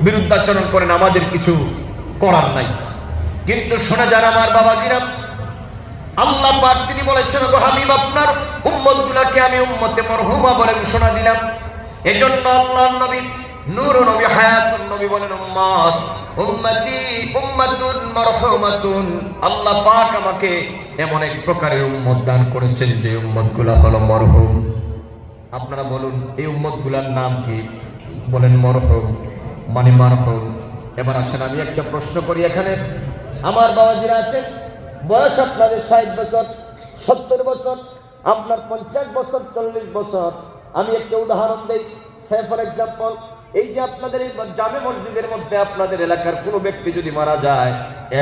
বিরুদ্ধাচরণ করেন, আমাদের কিছু করার নাই। কিন্তু শোনা যান আমার বাবাজিরা, আল্লাহ পাক তিনি বলেছেন, গো হাবিব আপনার উম্মতগুলোকে আমি উম্মতে মরহুমা বলে ঘোষণা দিলাম। এজন্য আল্লাহর নবী নূর নবী হায়াতুন নবী বলেন, উম্মত উম্মতি উম্মাতুন মারহুমাতুন। আল্লাহ পাক আমাকে এমন এক প্রকারের উম্মত দান করেছেন যে উম্মতগুলো হলো মরহুম। আপনারা বলুন এই উম্মতগুলোর নাম কি? বলেন মরহুম, মানে মারহুম। এবার আসেন আমি একটা প্রশ্ন করি, এখানে আমার বাবাজিরা আছেন, বয়স আপনাদের 60 বছর, 70 বছর, আপনার 50 বছর, 40 বছর। আমি একটা উদাহরণ দেই, সে ফর এক্সাম্পল, এই যে আপনাদের এই জামে মসজিদের মধ্যে আপনাদের এলাকার কোনো ব্যক্তি যদি মারা যায়,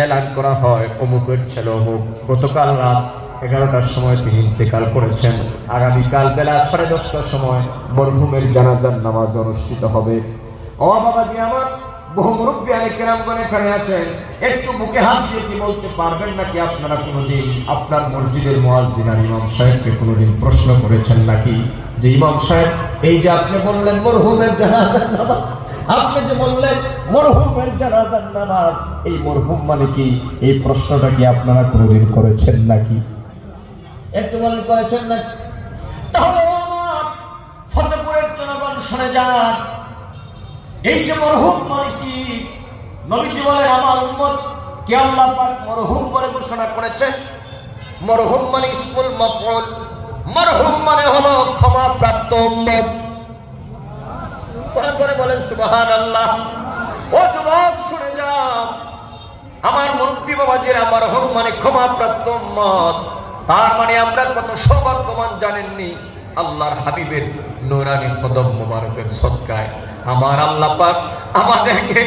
এলান করা হয় অমুকের ছেলে অমুক গতকাল রাত 11টার সময় তিনি ইন্তেকাল করেছেন, আগামীকাল বেলা 10:30টার সময় মরহুমের জানাজার নামাজ অনুষ্ঠিত হবে। ও বাবাজি আমার, বহু মুরব্বী কেরামগণ এখানে আছেন, একটু বুকে হাত দিয়ে কি বলতে পারবেন নাকি আপনারা কোনোদিন আপনার মসজিদের মুয়াজ্জিন আর ইমাম সাহেবকে কোনোদিন প্রশ্ন করেছেন নাকি যে ইমাম সাহেব, এই যে আপনি বললেন মরহুমের জানাজার নামাজ, আপনি যে বললেন মরহুমের জানাজার নামাজ, এই মরহুম মানে কি? এই প্রশ্নটা কি আপনারা কোনোদিন করেছেন নাকি? একটু মনে করেছেন নাকি? তাহলে আমার ফতেপুরের জনগণ শুনে যান, এই যে মরহুম মানে কি? নবীজি বলেন আমার উম্মত কে আল্লাহ পাক মরহুম বলে ঘোষণা করেছেন। মরহুম মানে ইসমুল মাফউল, মরহুম মানে হলো ক্ষমাপ্রাপ্ত উম্মত। করে বলেন সুবহানাল্লাহ। ও যুবক শুনে যাও, আমার মুরব্বী বাবাজিরা, মরহুম মানে ক্ষমাপ্রাপ্ত উম্মত। তার মানে আমরা কত সৌভাগ্যবান জানেননি? আল্লাহর হাবিবের নূরানি কদম মোবারকের সদকায় আমার আল্লাহ পাক আমাদেরকে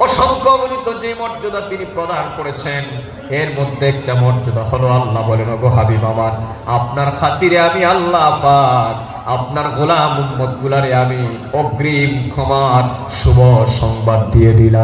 অসংখ্য অগণিত যে মর্যাদা তিনি প্রদান করেছেন, এর মধ্যে একটা মর্যাদা হলো আল্লাহ বলেন, ওগো হাবিব আমার, আপনার খাতিরে আমি আল্লাহ পাক আপনার গোলাম উম্মত গুলারে আমি অগ্রিম ক্ষমার শুভ সংবাদ দিয়ে দিলাম।